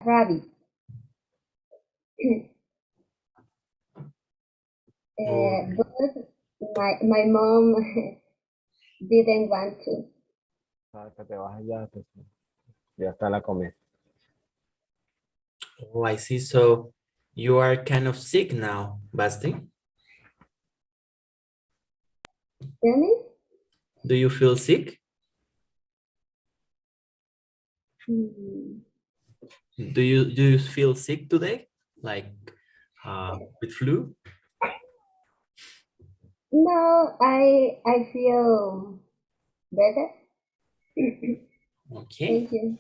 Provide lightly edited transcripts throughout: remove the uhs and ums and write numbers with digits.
rabbit. Oh, But my mom didn't want to. Ah, que te vas allá, pues, ya está la comida. oh, I see. So you are kind of sick now, Basti. Tell me? Do you feel sick? Hmm. Do you feel sick today? Like with flu? No, I feel better. Okay, Thank you.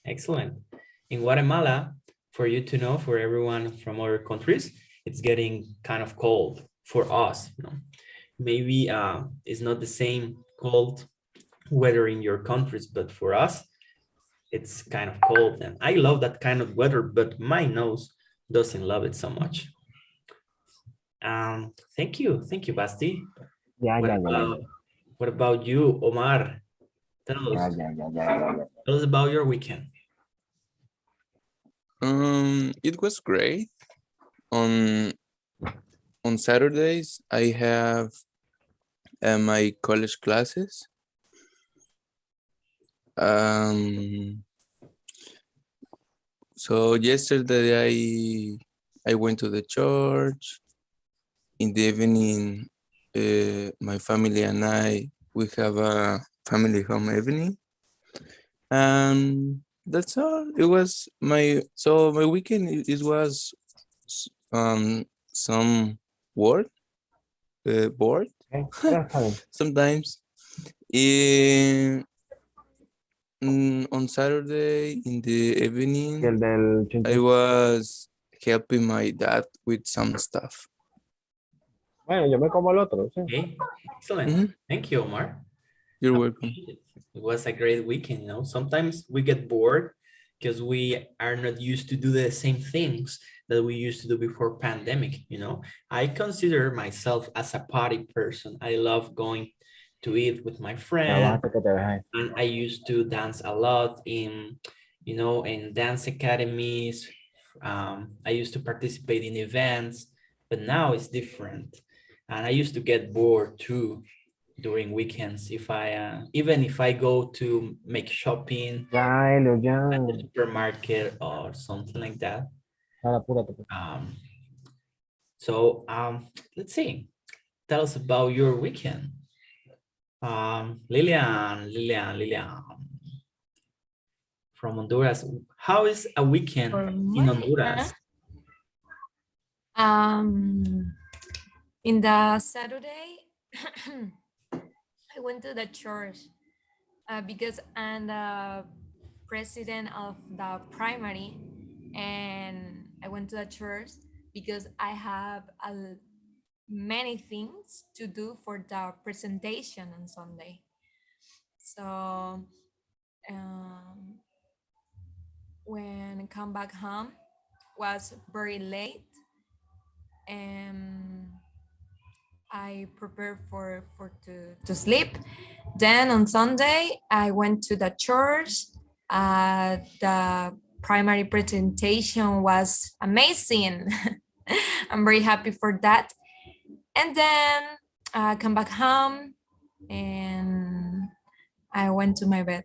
excellent. In Guatemala, for you to know, for everyone from other countries, it's getting kind of cold for us. You know? Maybe it's not the same cold weather in your countries, but for us, it's kind of cold. And I love that kind of weather, but my nose doesn't love it so much. Thank you, Basti. Ya, What ya, ya, ya. about what about you, Omar? Tell Ya, us, ya, ya, ya, ya, ya. tell us about your weekend. It was great. On Saturdays, I have my college classes. So yesterday I went to the church. In the evening, my family and we have a family home evening, and that's all. It was my weekend. It was some work, bored Está bien. sometimes. On Saturday in the Y evening, el del I chinchín. was helping my dad with some stuff. Bueno, yo me como el otro, sí. Okay, excellent. Mhm. Thank you, Omar. You're welcome. It was a great weekend, you know. Sometimes we get bored because we are not used to do the same things that we used to do before pandemic, you know. I consider myself as a party person. I love going to eat with my Ya friends, bájate que te ves ahí. and I used to dance a lot in, you know, in dance academies. I used to participate in events, but now it's different. And I used to get bored too during weekends if I even if I go to make shopping Ya, Helio, ya. at the supermarket or something like that. Ahora, apúrate. So let's see. Tell us about your weekend. Lilian from Honduras. How is a weekend in Honduras? In the Saturday, I went to the church because I'm the president of the primary, and I went to the church because I have many things to do for the presentation on Sunday. So when I come back home was very late, and I prepared to sleep. Then on Sunday, I went to the church. The primary presentation was amazing. I'm very happy for that. And then I come back home and I went to my bed.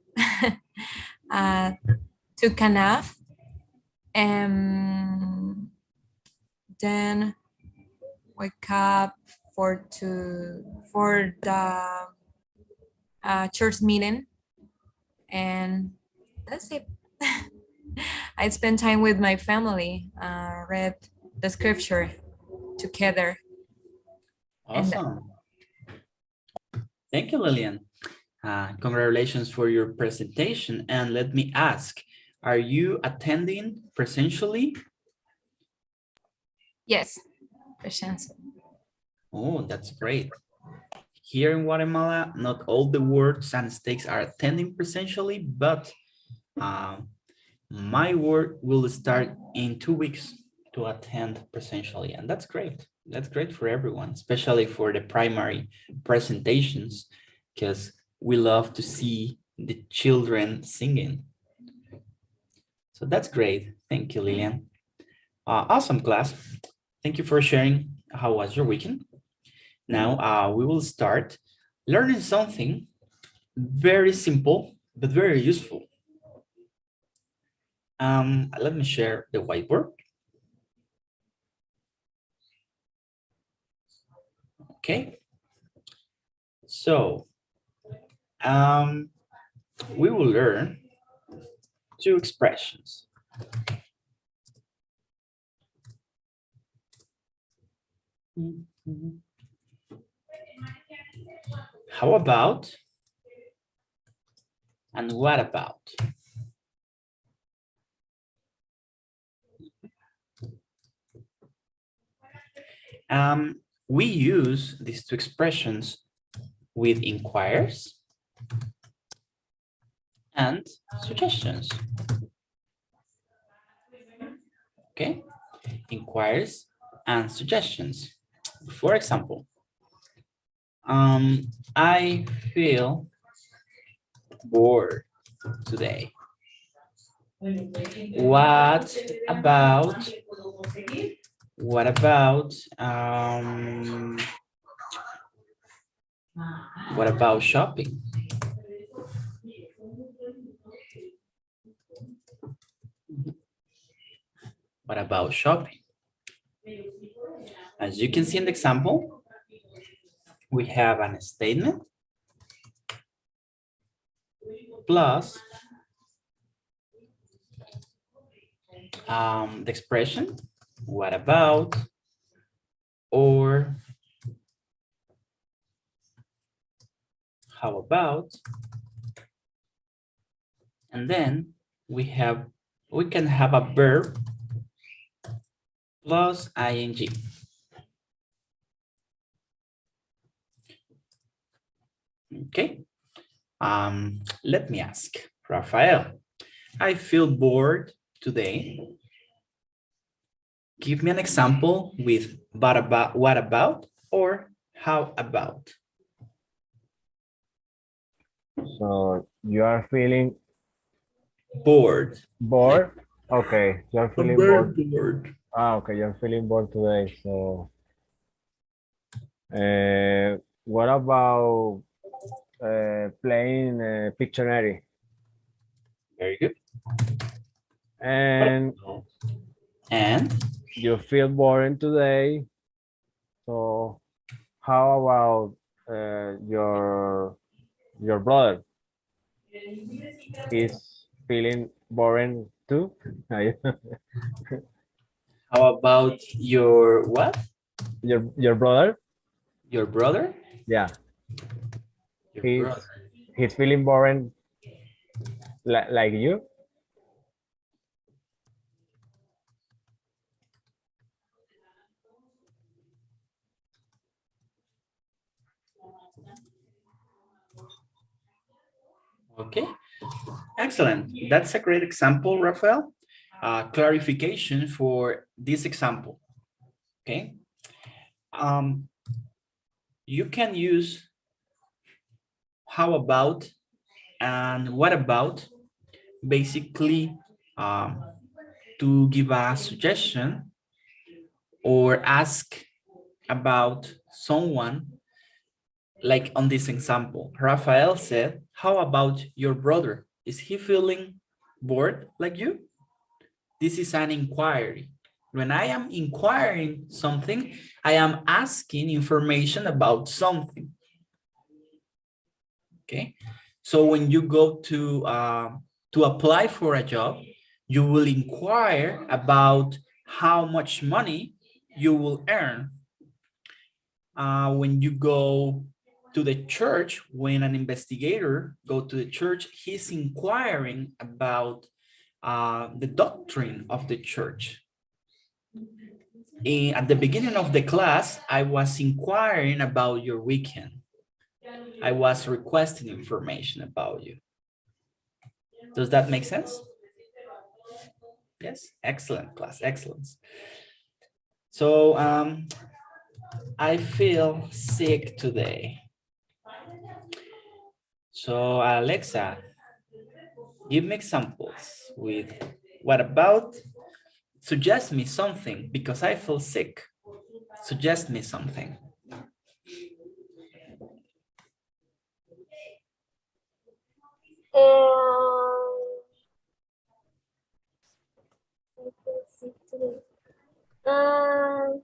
Took a nap. And then wake up for the church meeting, and that's it. I spent time with my family, read the scripture together. Awesome. Thank you, Lillian. Congratulations for your presentation. And let me ask, are you attending presentially? Yes, presential. Oh, that's great. Here in Guatemala, not all the wards and states are attending presentially, but my ward will start in 2 weeks to attend presentially, and that's great. That's great for everyone, especially for the primary presentations, because we love to see the children singing. So that's great. Thank you, Lilian. Awesome, class. Thank you for sharing how was your weekend. Now we will start learning something very simple, but very useful. Let me share the whiteboard. Okay. So we will learn two expressions. How about and what about? We use these two expressions with inquires and suggestions. Okay, inquires and suggestions. For example, I feel bored today. What about what about shopping? What about shopping? As you can see in the example, we have a statement plus the expression what about or how about, and then we can have a verb plus ing. Okay. Let me ask Rafael. I feel bored today. Give me an example with what about, or how about. So you are feeling Bored. bored? Okay, you're feeling Very bored. bored. Ah, okay, you're feeling bored today. So, what about playing Pictionary? Very good. And And you feel boring today. So, how about your brother? He's feeling boring too. how about your what? Your brother? Your brother? Yeah, Your he's brother. he's feeling boring like you. Okay, excellent. That's a great example, Rafael. Clarification for this example. Okay. You can use how about and what about basically to give a suggestion or ask about someone. Like on this example, Rafael said, how about your brother? Is he feeling bored like you? This is an inquiry. When I am inquiring something, I am asking information about something. Okay. So when you go to apply for a job, you will inquire about how much money you will earn. When you go to the church, when an investigator go to the church, he's inquiring about the doctrine of the church. At the beginning of the class, I was inquiring about your weekend. I was requesting information about you. Does that make sense? Yes, excellent class, excellence. So I feel sick today. So Alexa, give me examples with What about suggest me something because I feel sick? Suggest me something. I feel sick today. Um,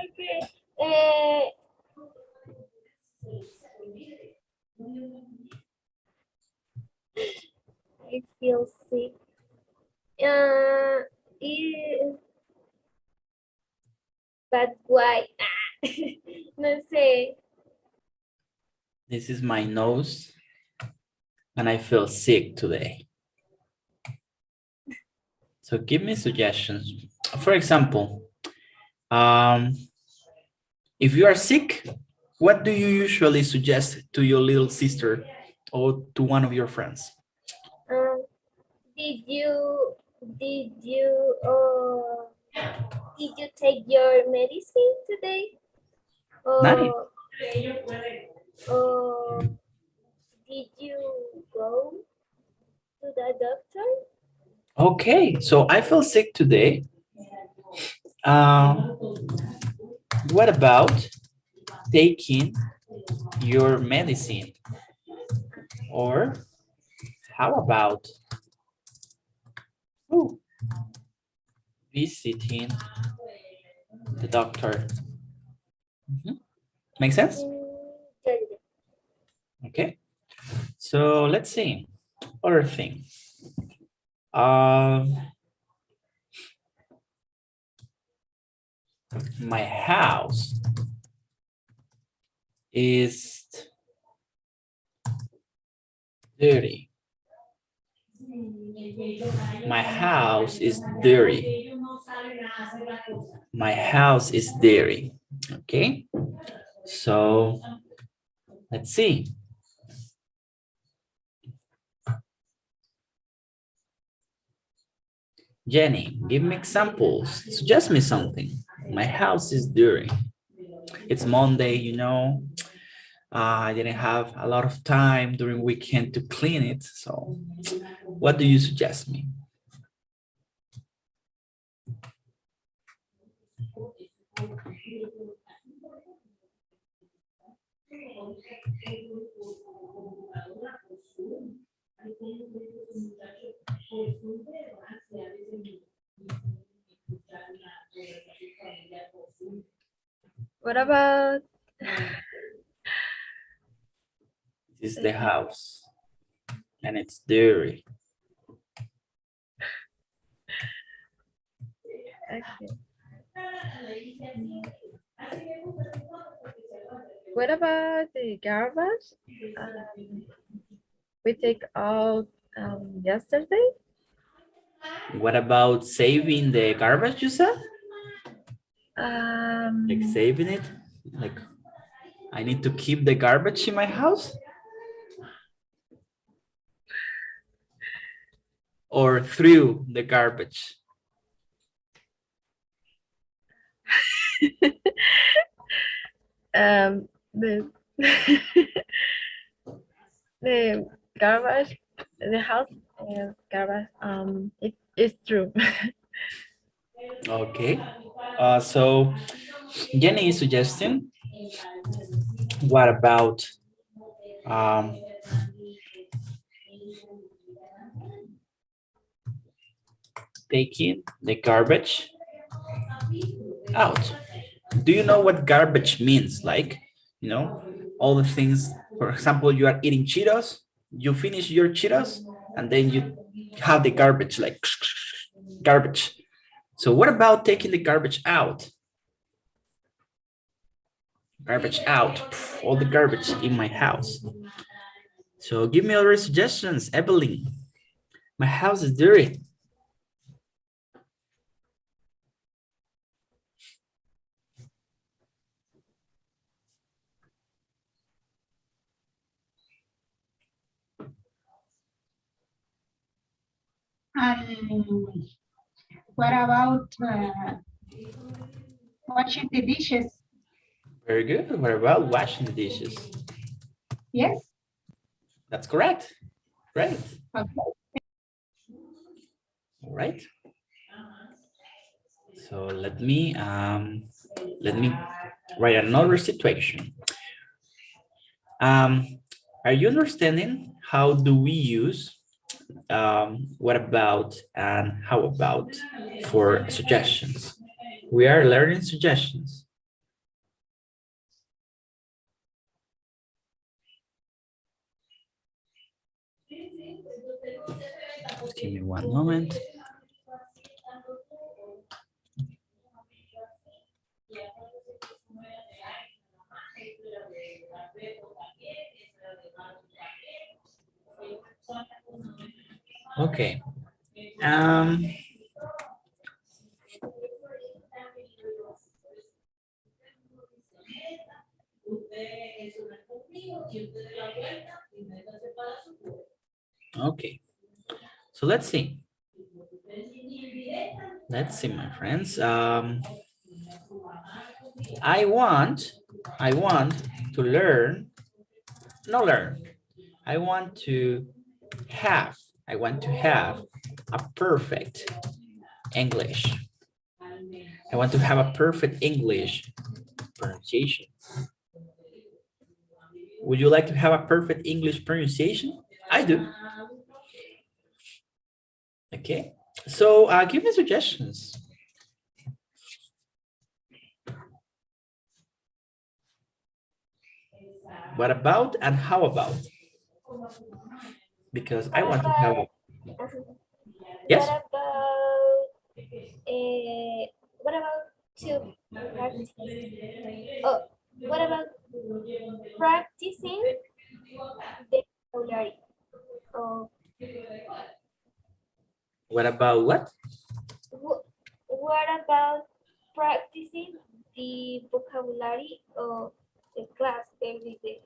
okay. I feel sick. Uh, eh, but why? No sé. This is my nose and I feel sick today. So give me suggestions. For example, if you are sick, what do you usually suggest to your little sister or to one of your friends? Um, did you did you uh did you take your medicine today? Nice. Or did you go to the doctor? Okay, so I feel sick today. What about taking your medicine? Or how about visiting the doctor? Make sense? Yeah. Okay, so let's see. Other thing. Um, my house is dirty. My house is dirty. My house is dirty. Okay, so let's see. Jenny, give me examples. Suggest me something. My house is dirty. It's Monday, you know. I didn't have a lot of time during weekend to clean it. So what do you suggest me? What about This is the house and it's dirty. okay. What about the garbage? We take out yesterday. What about saving the garbage you said? Um, Like saving it? Like I need to keep the garbage in my house? Or through the garbage? the the garbage, the house is garbage. It's true. Okay. So Jenny is suggesting, what about taking the garbage out? Do you know what garbage means? Like, you know, all the things, for example, you are eating Cheetos, you finish your Cheetos, and then you have the garbage, like garbage. So what about taking the garbage out? Garbage out, all the garbage in my house. So give me other suggestions, Evelyn. My house is dirty. What about washing the dishes? Very good. What about washing the dishes? Yes. That's correct. Great. Okay. All right. So let me write another situation. Are you understanding how do we use what about and how about for suggestions? We are learning suggestions. Give me one moment. Okay. Okay. So let's see. Let's see, my friends. I want to learn, no learn. I want to have a perfect English. I want to have a perfect English pronunciation. Would you like to have a perfect English pronunciation? I do. Okay. So give me suggestions. What about and how about? Because I want to have it. Yes. What about to practice? Oh, what about practicing the vocabulary? Oh, What about what? what about practicing the vocabulary of the class every day?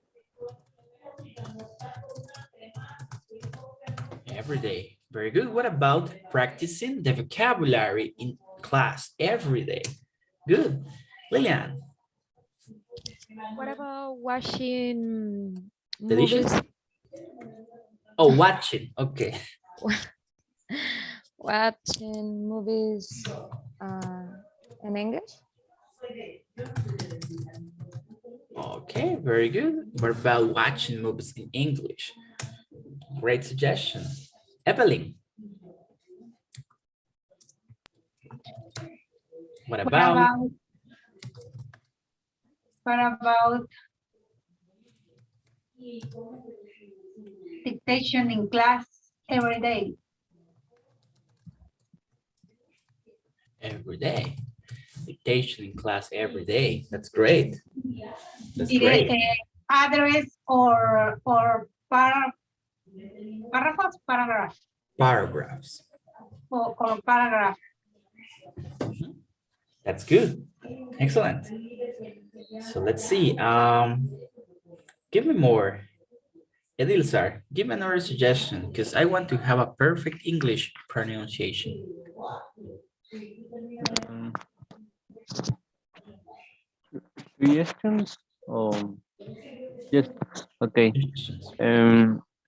Every day. Very good. What about practicing the vocabulary in class every day? Good. Lillian. What about watching The dishes? movies? Oh, watching. Okay. Watching movies in English? Okay, very good. What about watching movies in English? Great suggestion. Evelyn. What about? What about dictation in class every day? Every day. Dictation in class every day. That's great. That's It great. is address or paragraph Paragraphs. or paragraph. That's good. Excellent. So let's see. Give me more. Edilsar, give me another suggestion because I want to have a perfect English pronunciation. Suggestions? Yes. Okay.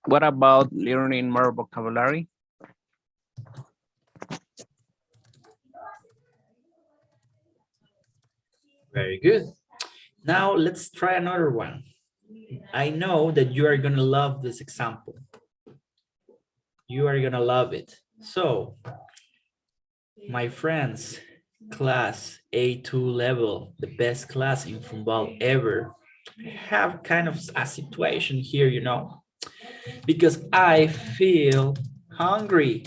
What about learning more vocabulary? Very good. Now let's try another one. I know that you are gonna love this example. You are gonna love it. So, my friends, class A2 level, the best class in football ever, have kind of a situation here, you know, because I feel hungry.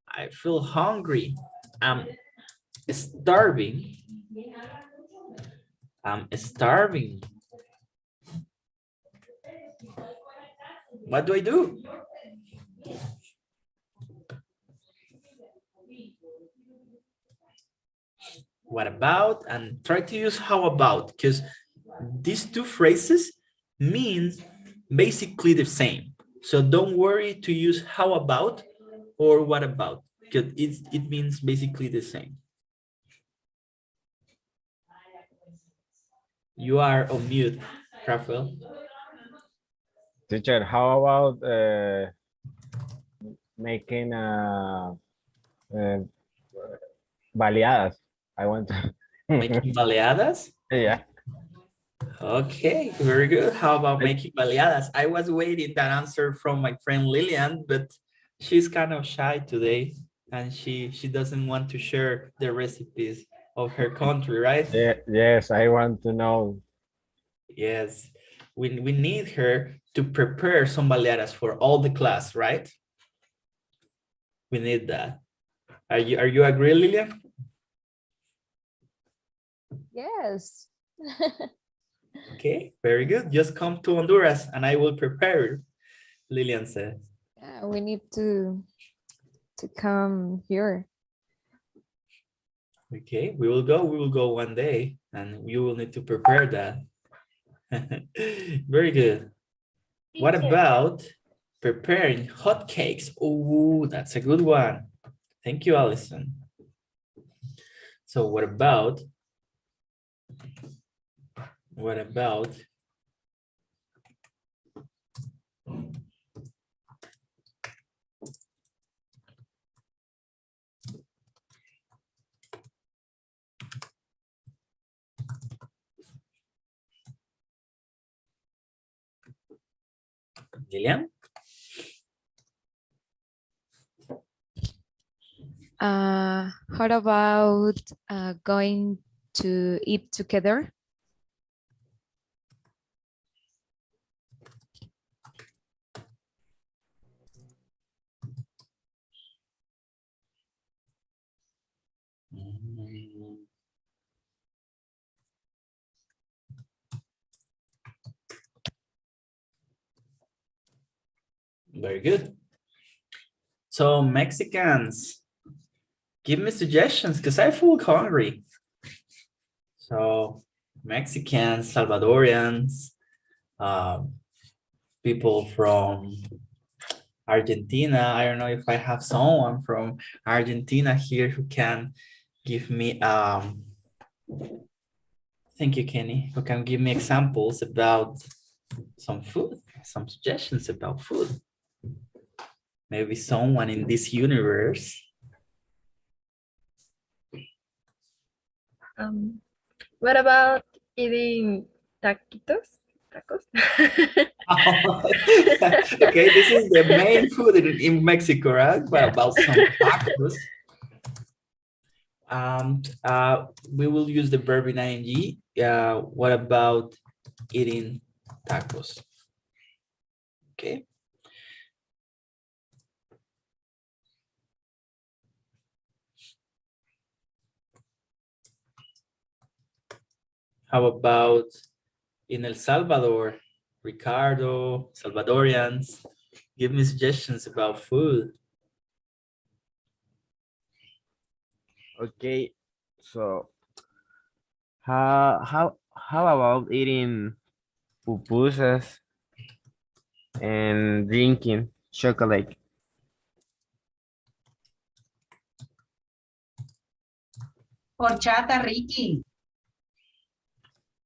I feel hungry. I'm starving. I'm starving. What do I do? What about? And try to use how about, because these two phrases mean basically the same. So don't worry to use how about or what about, because it means basically the same. You are on mute, Rafael. Teacher, how about making baleadas? I want to. Making baleadas? Yeah. Okay, very good. How about making baleadas? I was waiting that answer from my friend Lillian, but she's kind of shy today and she doesn't want to share the recipes of her country, right? Yeah, yes, I want to know. Yes, we need her to prepare some baleadas for all the class, right? We need that. Are you agree, Lillian? Yes. Okay, very good. Just come to Honduras and I will prepare it, Lillian said. Yeah, we need to come here. Okay, we will go one day and you will need to prepare that. Very good. What Teacher, about preparing hot cakes? Oh, that's a good one. Thank you, Allison. So what about Lilian? How about going to eat together? Mm, very good. So Mexicans, give me suggestions because I feel hungry. So Mexicans, Salvadorians, people from Argentina. I don't know if I have someone from Argentina here who can give me thank you, Kenny, who can give me examples about some food, some suggestions about food. Maybe someone in this universe. what about eating taquitos? Tacos? Okay, this is the main food in Mexico, right? But about some tacos. We will use the verb in ing. What about eating tacos? Okay. How about in El Salvador? Ricardo, Salvadorians, give me suggestions about food. Okay, so how about eating pupusas and drinking chocolate? Horchata, Ricky.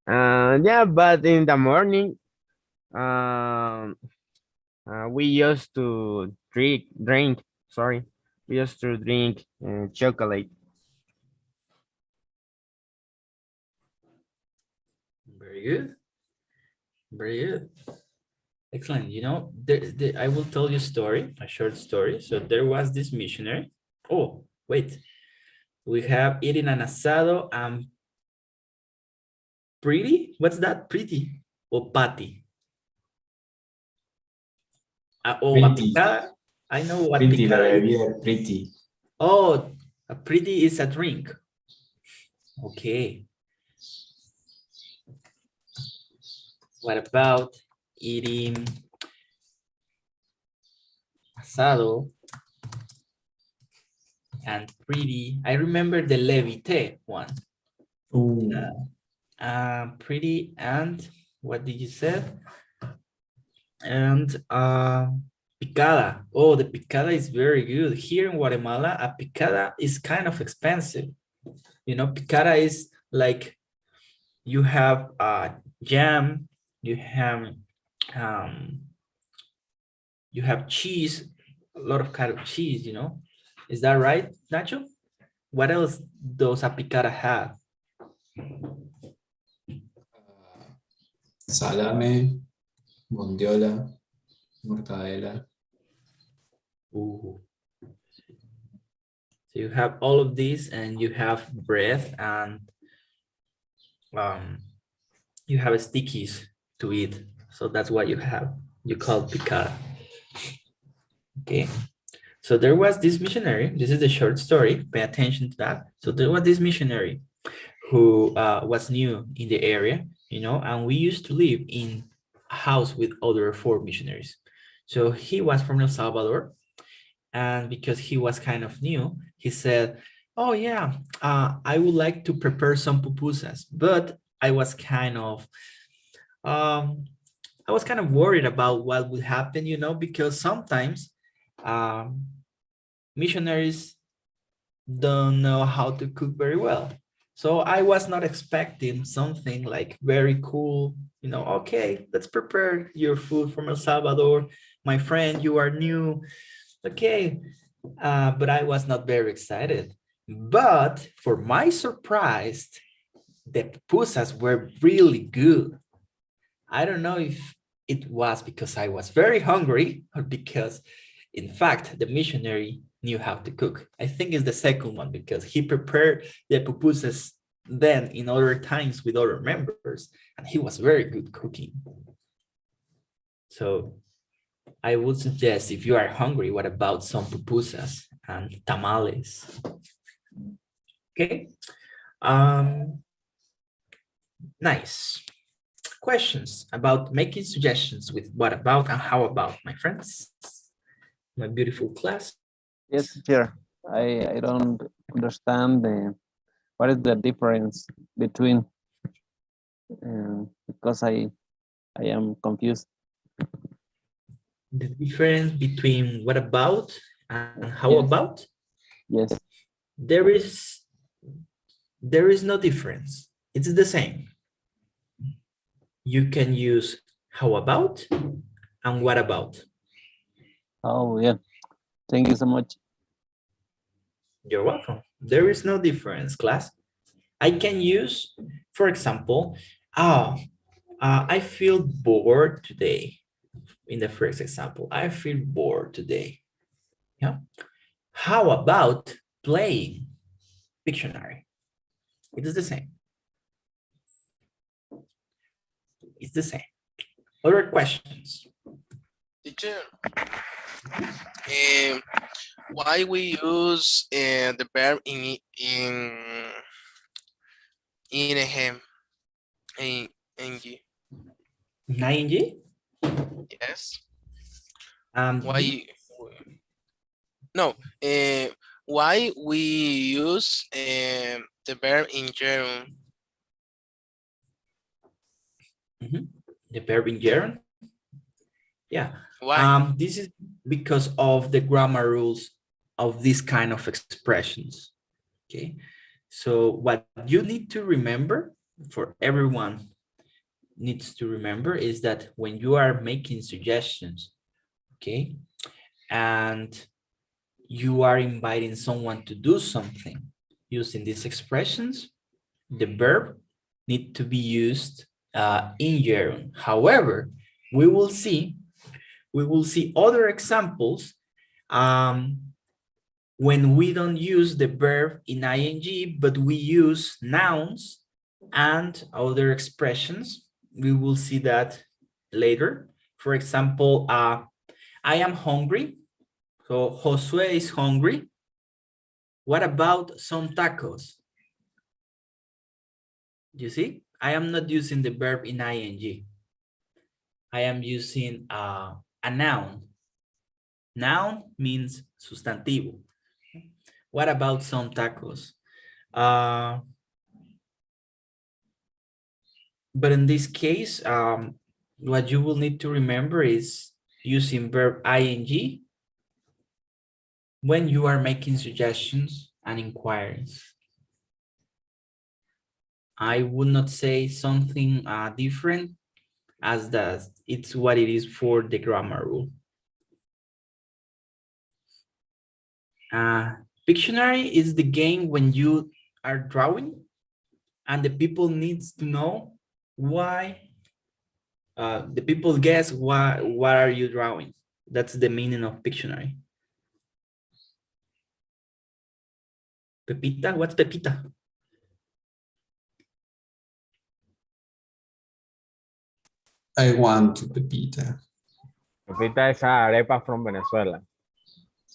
Yeah, but in the morning, we used to drink. Sorry, we used to drink chocolate. Very good. Very good. Excellent. You know, I will tell you a story, a short story. So there was this missionary. Oh, wait. We have eating an asado and pretty. What's that? Pretty or patty? Oh, a Pretty, picada. I know what pretty, la picada is. bebida pretty. Oh, a pretty is a drink. Okay. What about eating asado and pretty? I remember the levite one. Ooh. Pretty and what did you say? And picada. Oh, the picada is very good. Here in Guatemala, a picada is kind of expensive. You know, picada is like you have jam, you have you have cheese, a lot of kind of cheese, you know. Is that right, Nacho? What else does a picada have? Salame, bondiola, mortadela. Ooh. So you have all of these, and you have bread, and you have stickies to eat. So that's what you have. You call picada. Okay. So there was this missionary. This is the short story. Pay attention to that. So there was this missionary who was new in the area, you know, and we used to live in a house with other 4 missionaries. So he was from El Salvador, and because he was kind of new, he said, "Oh yeah, I would like to prepare some pupusas," but I was kind of um, worried about what would happen, you know, because sometimes missionaries don't know how to cook very well. So I was not expecting something like very cool, you know, okay, let's prepare your food from El Salvador. My friend, you are new. Okay, but I was not very excited. But for my surprise, the pupusas were really good. I don't know if it was because I was very hungry or because, in fact, the missionary knew how to cook. I think it's the second one because he prepared the pupusas then in other times with other members, and he was very good cooking. So I would suggest if you are hungry, what about some pupusas and tamales? Okay. Nice. Questions about making suggestions with what about and how about, my friends? My beautiful class. Yes, teacher. I don't understand what is the difference between because I am confused. The difference between what about and how Yes. about? Yes. There is no difference. It's the same. You can use how about and what about. Oh yeah. Thank you so much. You're welcome. There is no difference, class. I can use, for example, I feel bored today. In the first example, I feel bored today. Yeah. How about playing Pictionary? It is the same. It's the same. Other questions? Teacher, why we use the verb in him in ing? ing? Yes. Why? No. Why we use the verb in gerund? The verb in gerund? Yeah. Why? This is because of the grammar rules of this kind of expressions. Okay. So what you need to remember, for everyone needs to remember, is that when you are making suggestions, okay, and you are inviting someone to do something using these expressions, the verb need to be used in gerund. However, we will see other examples when we don't use the verb in ing, but we use nouns and other expressions. We will see that later. For example, I am hungry. So Josue is hungry. What about some tacos? You see, I am not using the verb in ing. I am using a noun. Noun means sustantivo. What about some tacos? But in this case, what you will need to remember is using verb ing when you are making suggestions and inquiries. I would not say something different, as that it's what it is for the grammar rule. Pictionary is the game when you are drawing and the people needs to know why. The people guess what are you drawing. That's the meaning of Pictionary. Pepita, what's Pepita? I want to Pepita. Pepita is arepa from Venezuela.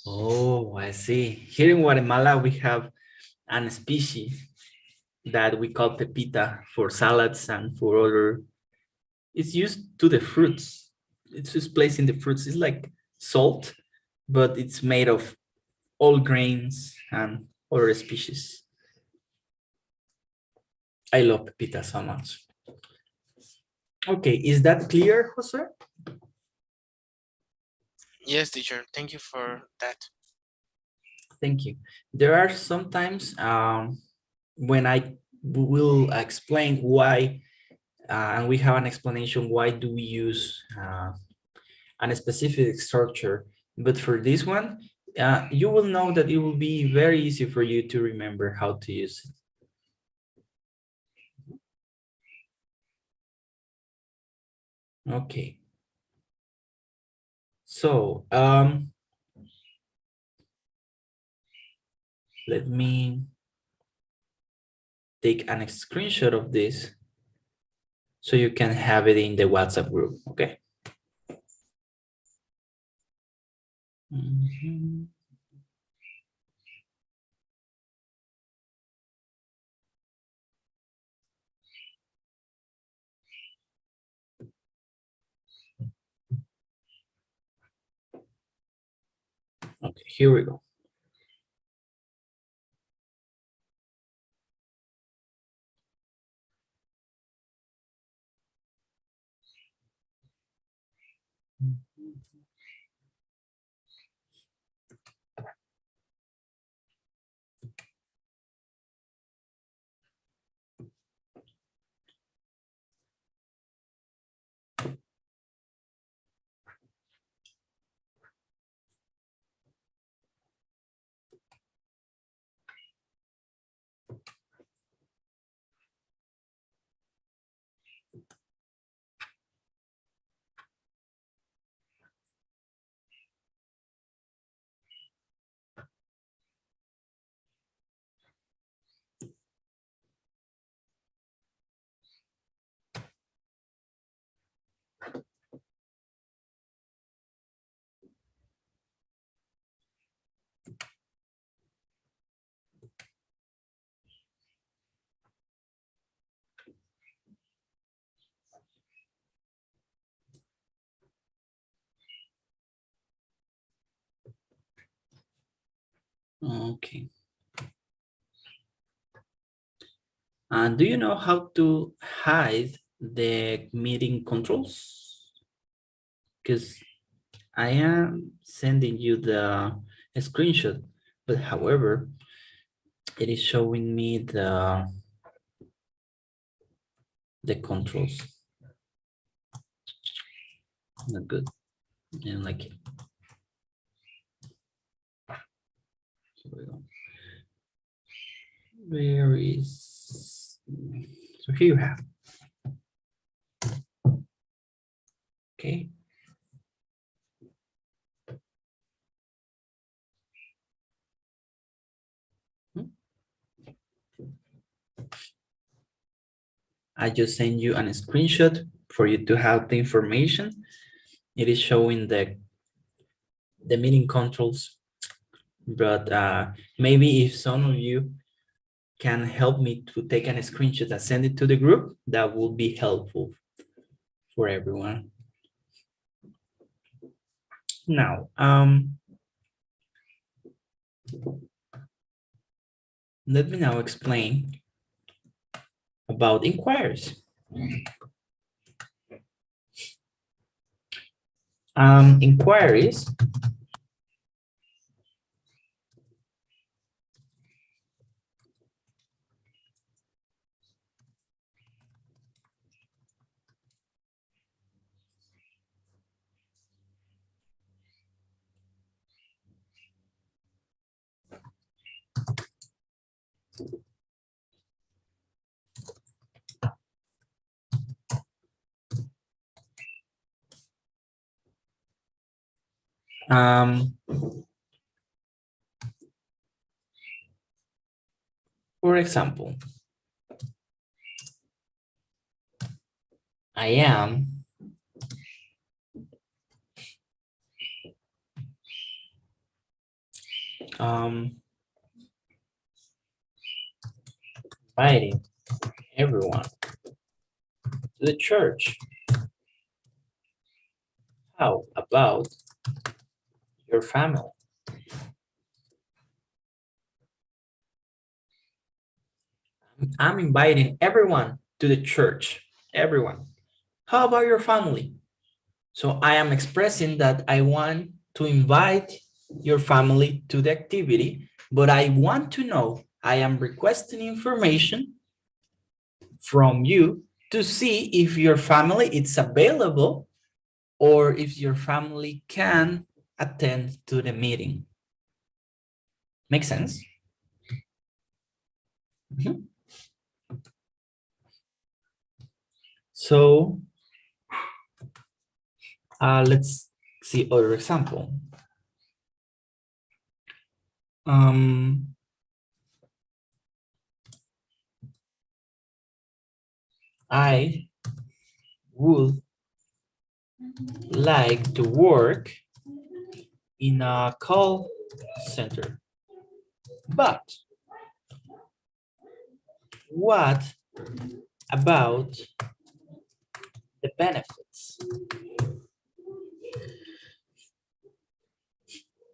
Oh, I see. Here in Guatemala, we have an species that we call pepita for salads and for other. It's used to the fruits. It's just placed in the fruits. It's like salt, but it's made of all grains and other species. I love pepita so much. Okay, is that clear, Jose? Yes, teacher. Thank you for that. Thank you. There are sometimes when I will explain why, and we have an explanation why do we use a specific structure. But for this one, you will know that it will be very easy for you to remember how to use it. Okay. So let me take a screenshot of this so you can have it in the WhatsApp group, okay? Mhm. Okay, here we go. Okay. And do you know how to hide the meeting controls? Because I am sending you the screenshot, but however, it is showing me the controls. Not good. I don't like it. Here we go. Where is, so here you have. Okay. I just send you a screenshot for you to have the information. It is showing the meeting controls, but maybe if some of you can help me to take a screenshot and send it to the group, that will be helpful for everyone. Now, let me now explain about inquiries. Inquiries For example, I am inviting everyone to the church. How about your family? I'm inviting everyone to the church. Everyone. How about your family? So I am expressing that I want to invite your family to the activity, but I want to know, I am requesting information from you to see if your family is available or if your family can attend to the meeting. Make sense? Mm-hmm. So let's see other example. I would like to work in a call center, but what about the benefits?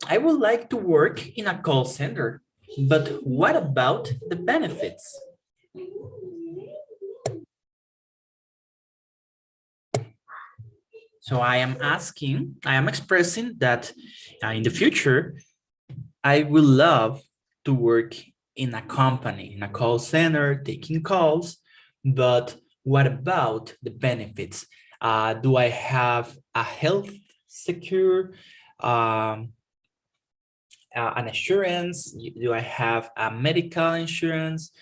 I would like to work in a call center, but what about the benefits? So I am expressing that in the future, I would love to work in a company, in a call center, taking calls, but what about the benefits? Do I have a health secure, an insurance? Do I have a medical insurance?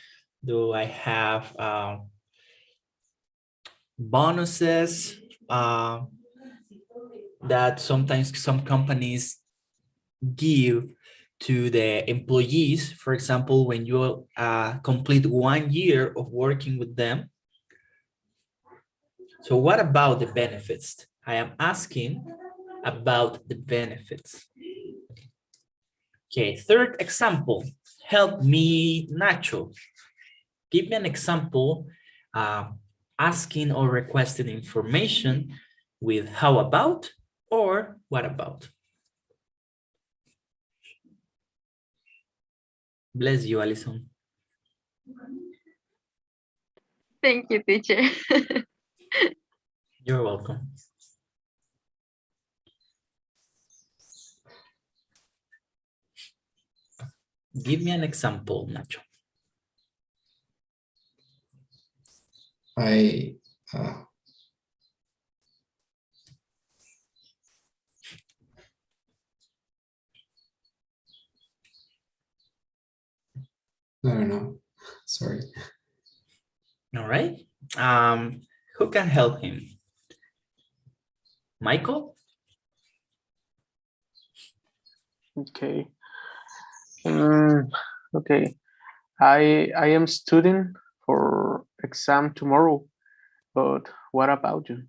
Do I have bonuses that sometimes some companies give to the employees? For example, when you complete 1 year of working with them. So what about the benefits? I am asking about the benefits. Okay, third example. Help me, Nacho. Give me an example asking or requesting information with how about or what about. Bless you, Alison. Thank you, teacher. You're welcome. Give me an example, Nacho. I don't know. Sorry. All right. Who can help him? Michael? Okay. Okay. I am studying for exam tomorrow, but what about you?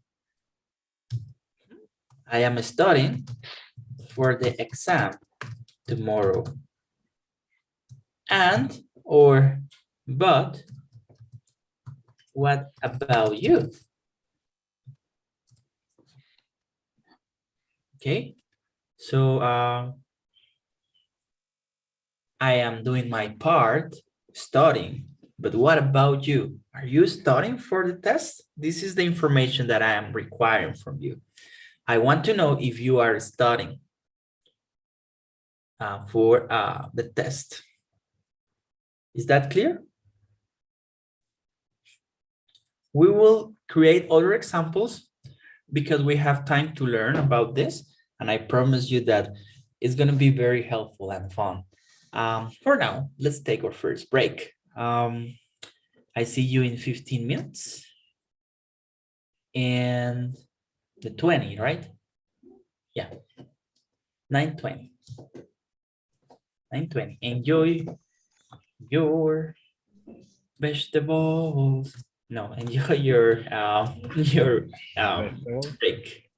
I am studying for the exam tomorrow. And or but what about you? Okay, so I am doing my part studying, but what about you? Are you studying for the test? This is the information that I am requiring from you. I want to know if you are studying for the test. Is that clear? We will create other examples because we have time to learn about this. And I promise you that it's going to be very helpful and fun. For now, let's take our first break. I see you in 15 minutes. And the 20, right? Yeah. 9:20. 9:20. Enjoy your vegetables. No, enjoy your break.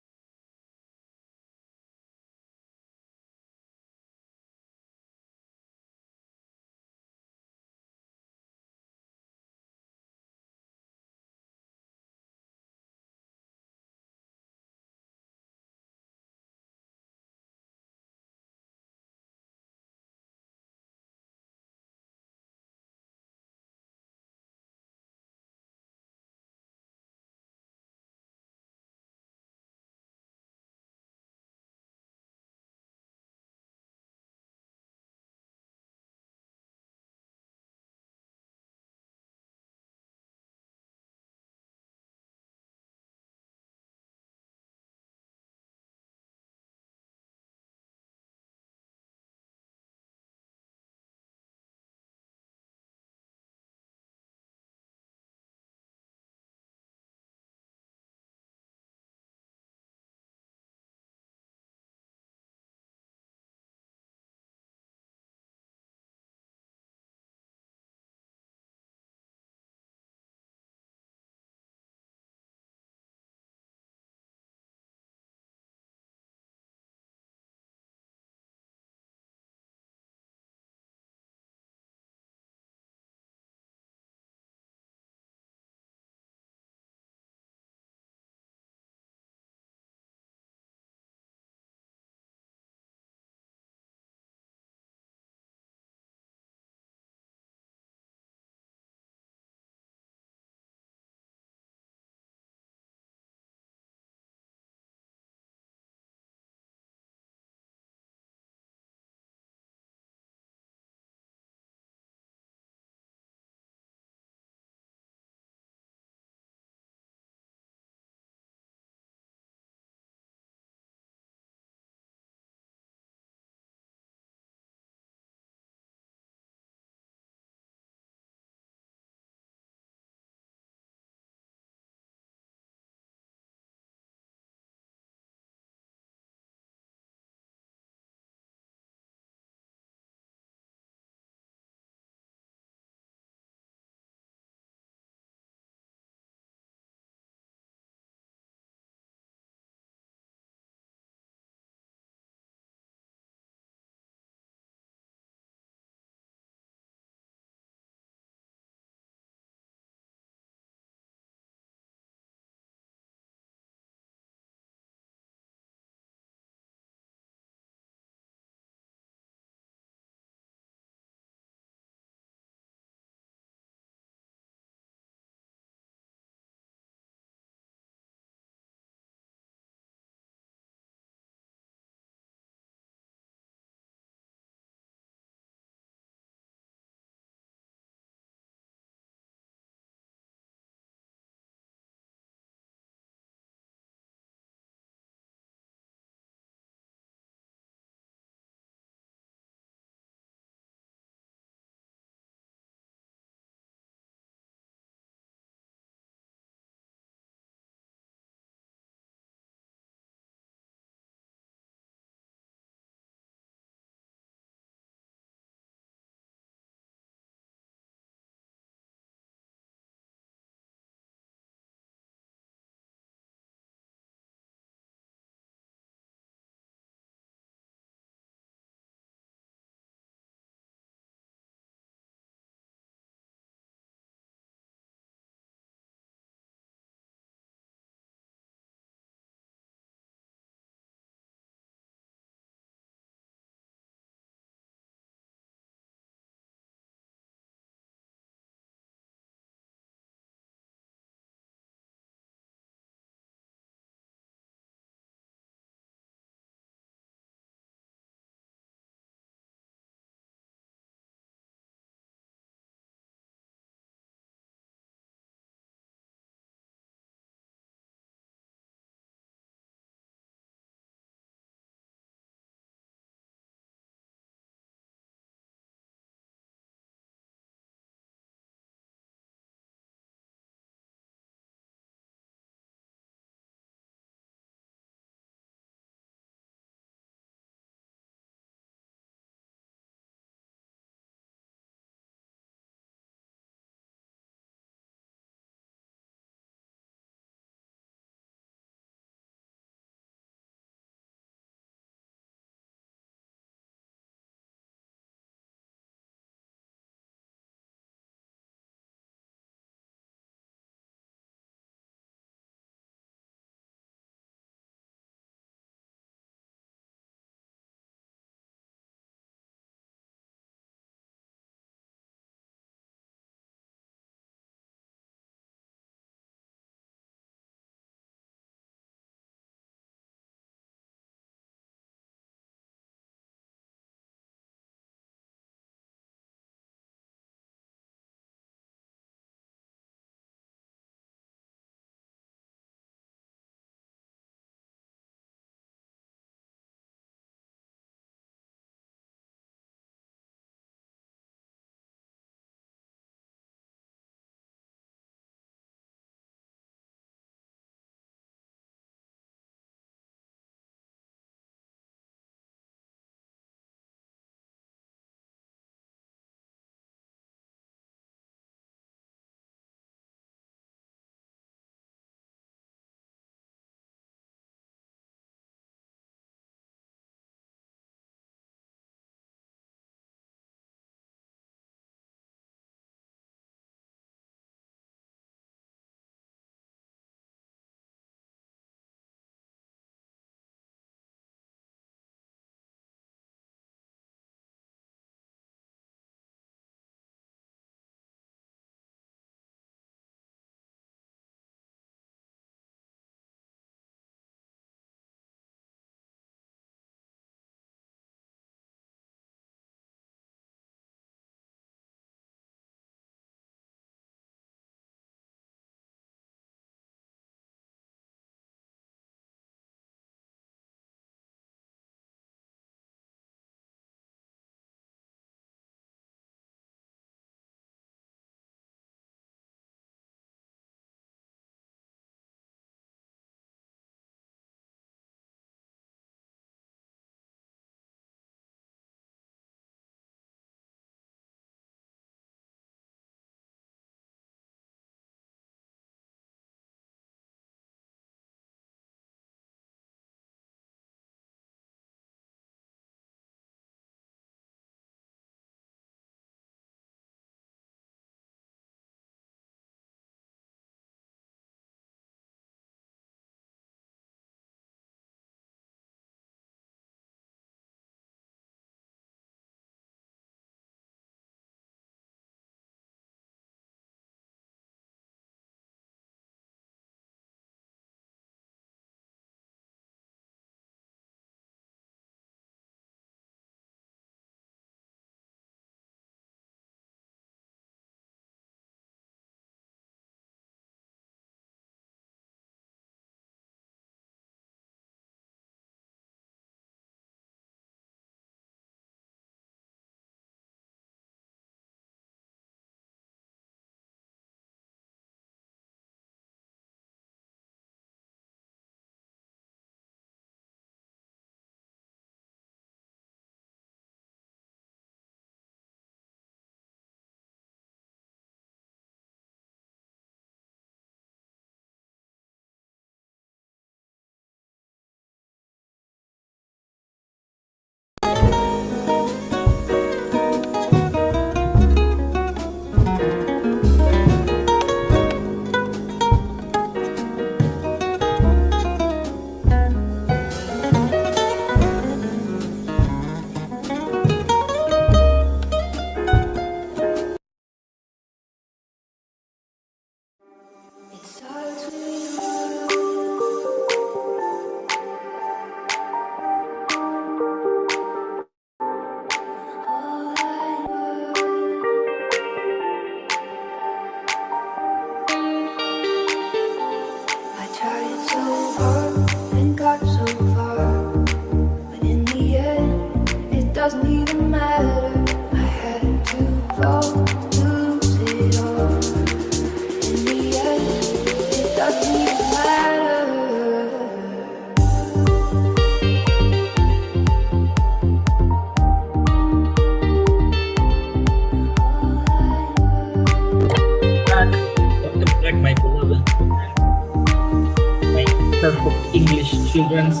My perfect English children's.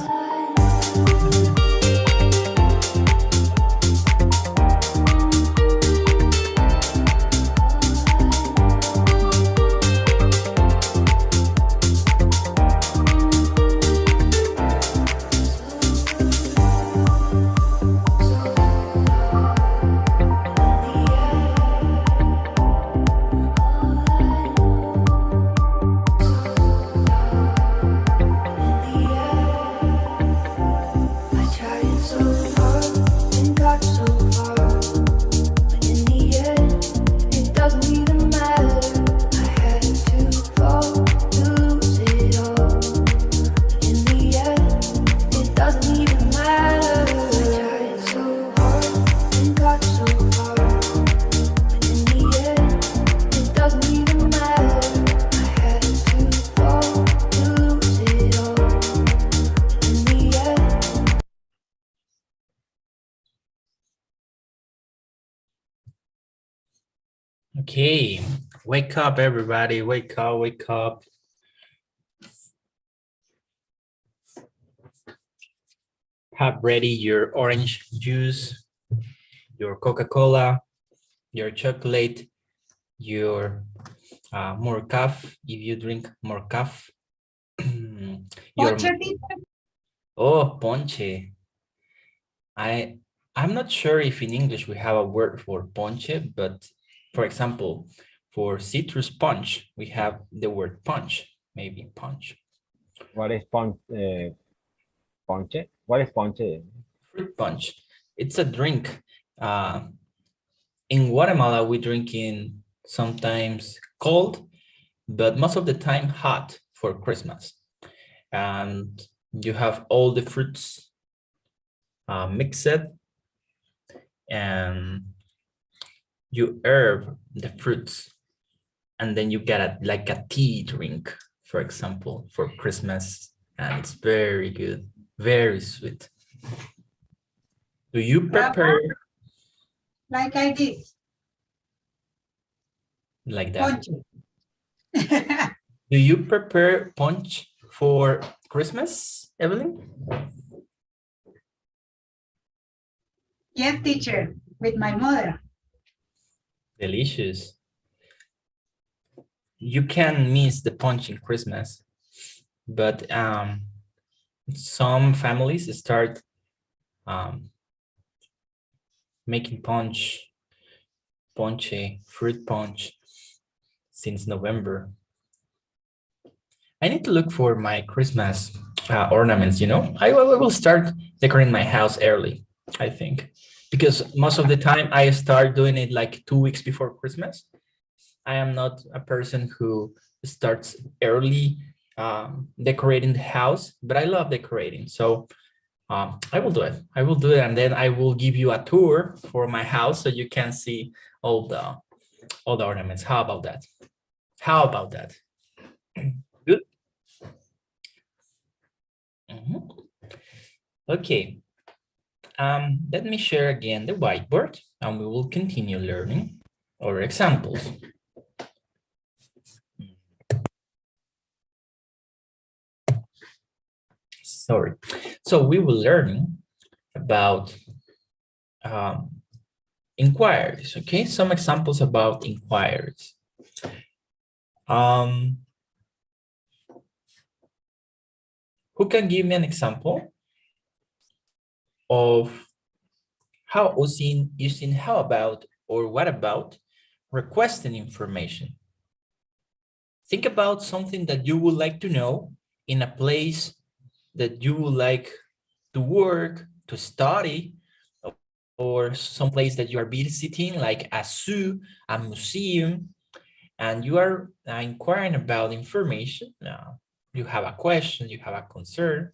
Okay, wake up, everybody. Wake up, wake up. Have ready your orange juice, your Coca-Cola, your chocolate, your more coffee, if you drink more coffee. Your, Ponche, teacher? oh, ponche. I'm not sure if in English we have a word for ponche, but for example, for citrus punch, we have the word punch, maybe punch. What is ponche? What is ponche? Fruit punch. It's a drink. In Guatemala, we drink in sometimes cold, but most of the time hot for Christmas. And you have all the fruits mixed, and you herb the fruits, and then you get like a tea drink, for example, for Christmas, and it's very good, very sweet. Do you prepare Like I did. like that? Ponche. Do you prepare punch for Christmas, Evelyn? Yes, teacher, with my mother. Delicious. You can miss the punch in Christmas, but some families start making punch, fruit punch since November. I need to look for my Christmas ornaments, you know. I will start decorating my house early, I think, because most of the time I start doing it like 2 weeks before Christmas. I am not a person who starts early decorating the house, but I love decorating. So I will do it. I will do it, and then I will give you a tour for my house so you can see all the ornaments. How about that? How about that? Good. Okay. Let me share again the whiteboard, and we will continue learning our examples. Sorry. So we will learn about inquiries. Okay, some examples about inquiries. Who can give me an example of how using how about or what about requesting information? Think about something that you would like to know in a place that you would like to work, to study, or some place that you are visiting, like a zoo, a museum, and you are inquiring about information. Now, you have a question, you have a concern,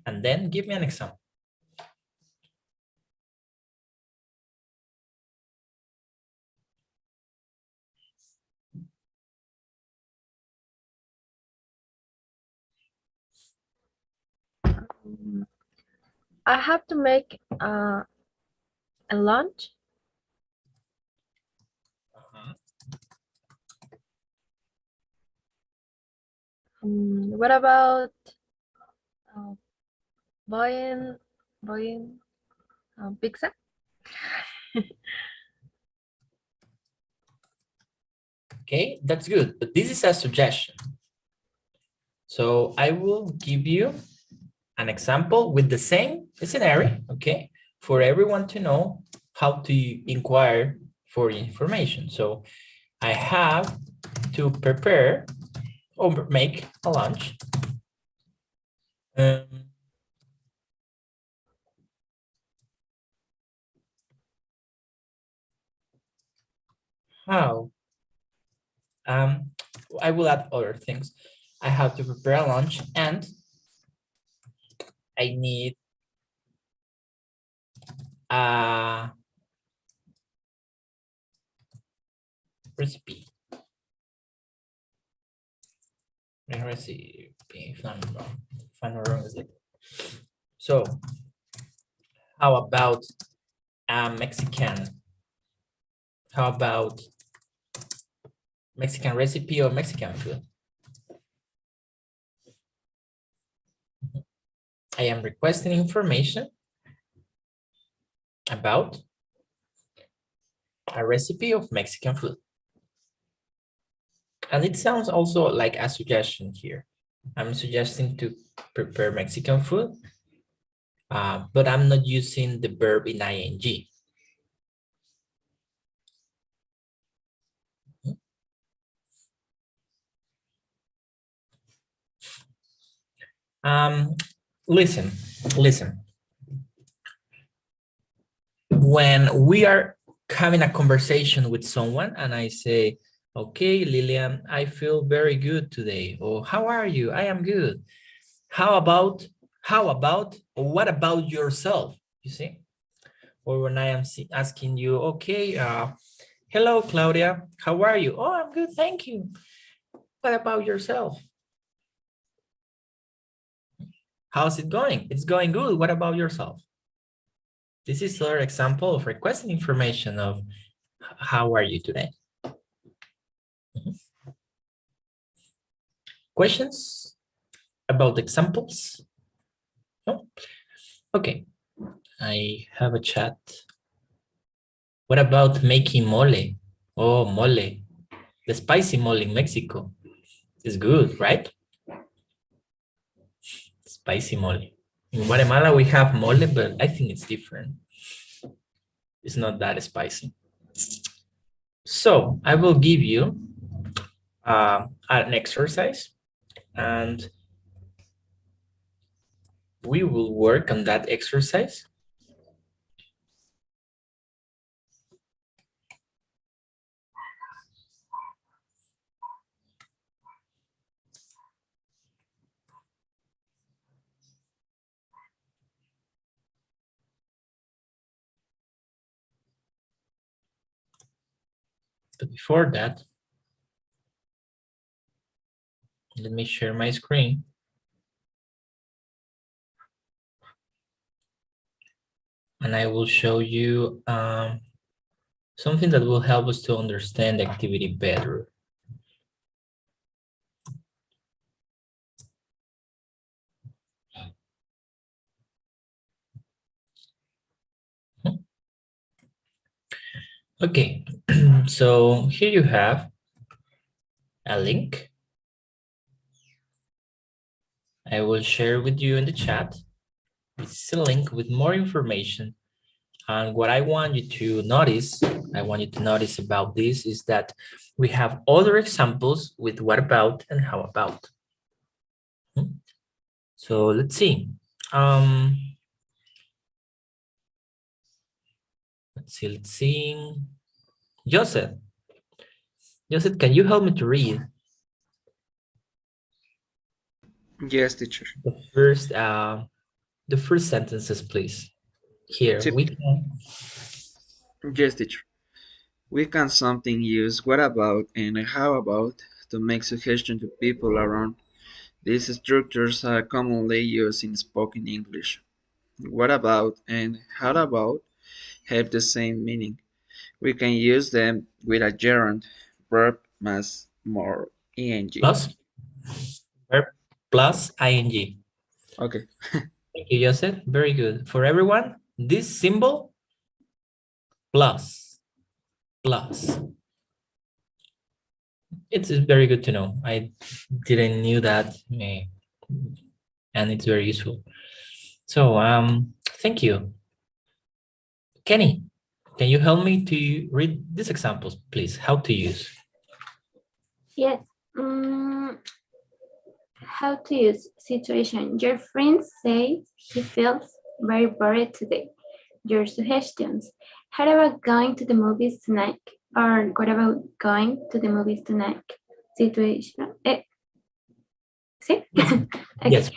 and then give me an example. I have to make a lunch. What about uh, buying pizza? Okay, that's good, but this is a suggestion. So I will give you an example with the same scenario, okay, for everyone to know how to inquire for information. So I have to prepare or make a lunch. How? I will add other things. I have to prepare a lunch and I need a recipe. If I'm not wrong, is it? So how about a Mexican? How about Mexican recipe or Mexican food? I am requesting information about a recipe of Mexican food. And it sounds also like a suggestion here. I'm suggesting to prepare Mexican food, but I'm not using the verb in ing. Listen. When we are having a conversation with someone and I say, okay, Lilian, I feel very good today. Or how are you? I am good. How about, or what about yourself? You see? Or when I am asking you, okay, hello, Claudia, how are you? Oh, I'm good, thank you. What about yourself? How's it going? It's going good. What about yourself? This is another example of requesting information of how are you today? Questions about examples? No? Okay, I have a chat. What about making mole? Oh, mole. The spicy mole in Mexico is good, right? Spicy mole. In Guatemala, we have mole, but I think it's different. It's not that spicy. So I will give you an exercise and we will work on that exercise. But before that, let me share my screen. And I will show you something that will help us to understand the activity better. Okay, so here you have a link. I will share with you in the chat. It's a link with more information. And what I want you to notice, about this is that we have other examples with what about and how about. So let's see. Let's see. Joseph, can you help me to read? Yes, teacher. The first sentences, please. Here, we can. Yes, teacher. We can something use what about and how about to make suggestions to people around. These structures are commonly used in spoken English. What about and how about have the same meaning. We can use them with a gerund, verb, más, more, ing. Plus? plus ing. Okay. Thank you, Joseph. Very good. For everyone, this symbol plus. It's very good to know. I didn't knew that, and it's very useful. So, thank you. Kenny, can you help me to read these examples, please? How to use? Yes. How to use situation. Your friend says he feels very bored today. Your suggestions. How about going to the movies tonight? Or what about going to the movies tonight? Situation. See? Okay. Yes.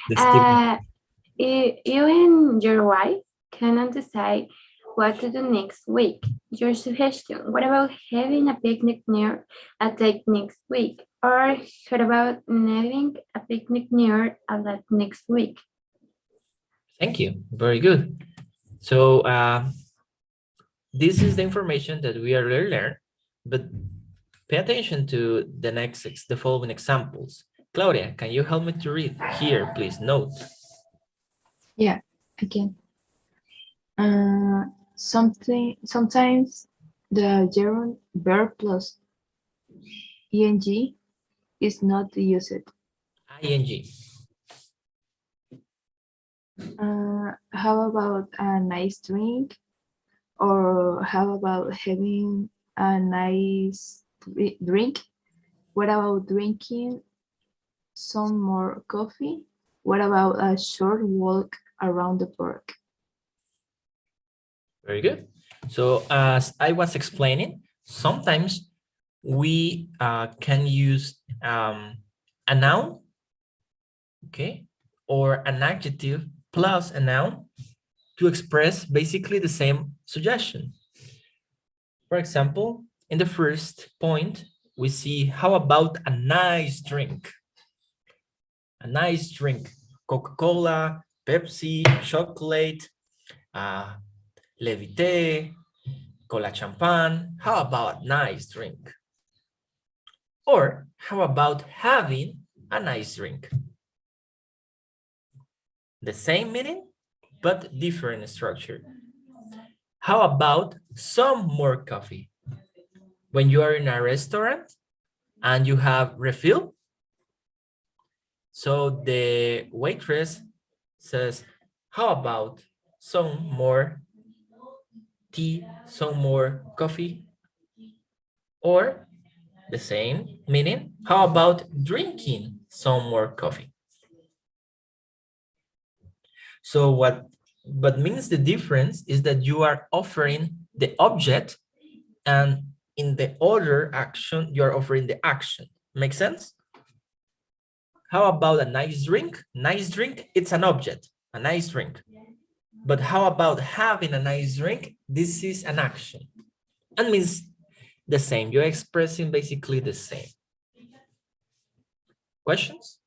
You and your wife cannot decide what to do next week. Your suggestion. What about having a picnic near a lake next week? Or what about having a picnic near a lake next week? Thank you. Very good. So this is the information that we already learned, but pay attention to the following examples. Claudia, can you help me to read here, please? Note. Yeah, again. Sometimes the gerund verb plus ing is not used. ing. How about a nice drink? Or how about having a nice drink? What about drinking some more coffee? What about a short walk around the park? Very good. So as I was explaining, sometimes we can use a noun, okay, or an adjective plus a noun to express basically the same suggestion. For example, in the first point, we see how about a nice drink? A nice drink, Coca-Cola, Pepsi, chocolate, Levité, cola champagne. How about nice drink? Or how about having a nice drink? The same meaning, but different structure. How about some more coffee? When you are in a restaurant and you have refill, so the waitress says, how about some more tea, some more coffee? Or the same meaning, how about drinking some more coffee? So what means the difference is that you are offering the object, and in the other action, you're offering the action. Make sense? How about a nice drink? Nice drink, it's an object, a nice drink. But how about having a nice drink? This is an action. And means the same. You're expressing basically the same. Questions?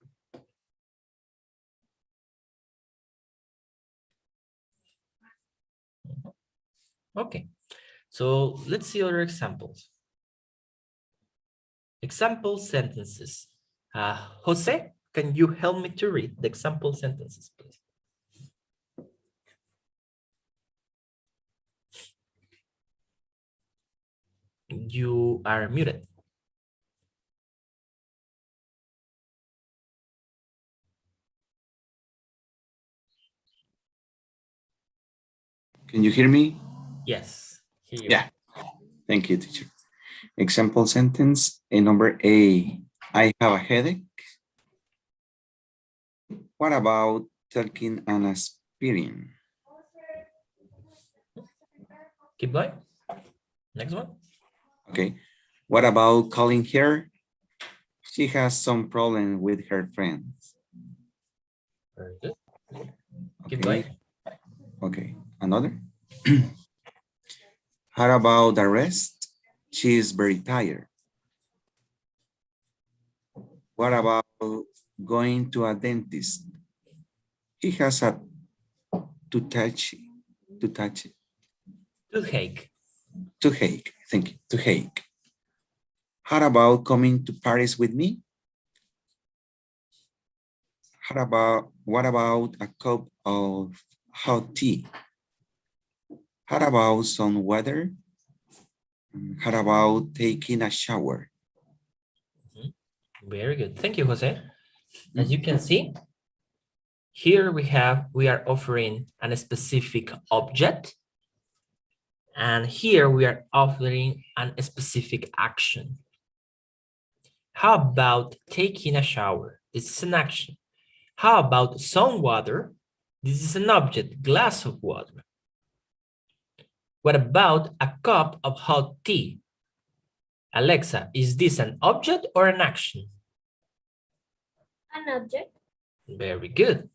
Okay, so let's see other examples. Example sentences. Jose, can you help me to read the example sentences, please? You are muted. Can you hear me? Yes. Here you Yeah. Thank you, teacher. Example sentence number A. I have a headache. What about taking an aspirin? Keep going. Next one. Okay. What about calling her? She has some problem with her friends. Very good. Keep Okay. going. Okay. Another. How about the rest? She is very tired. What about going to a dentist? He has a toothache. Toothache. Toothache. Thank you. Toothache. How about coming to Paris with me? What about a cup of hot tea? How about some water? How about taking a shower? Very good. Thank you, Jose. As you can see, here we are offering a specific object. And here we are offering a specific action. How about taking a shower? This is an action. How about some water? This is an object, glass of water. What about a cup of hot tea? Alexa, is this an object or an action? An object. Very good.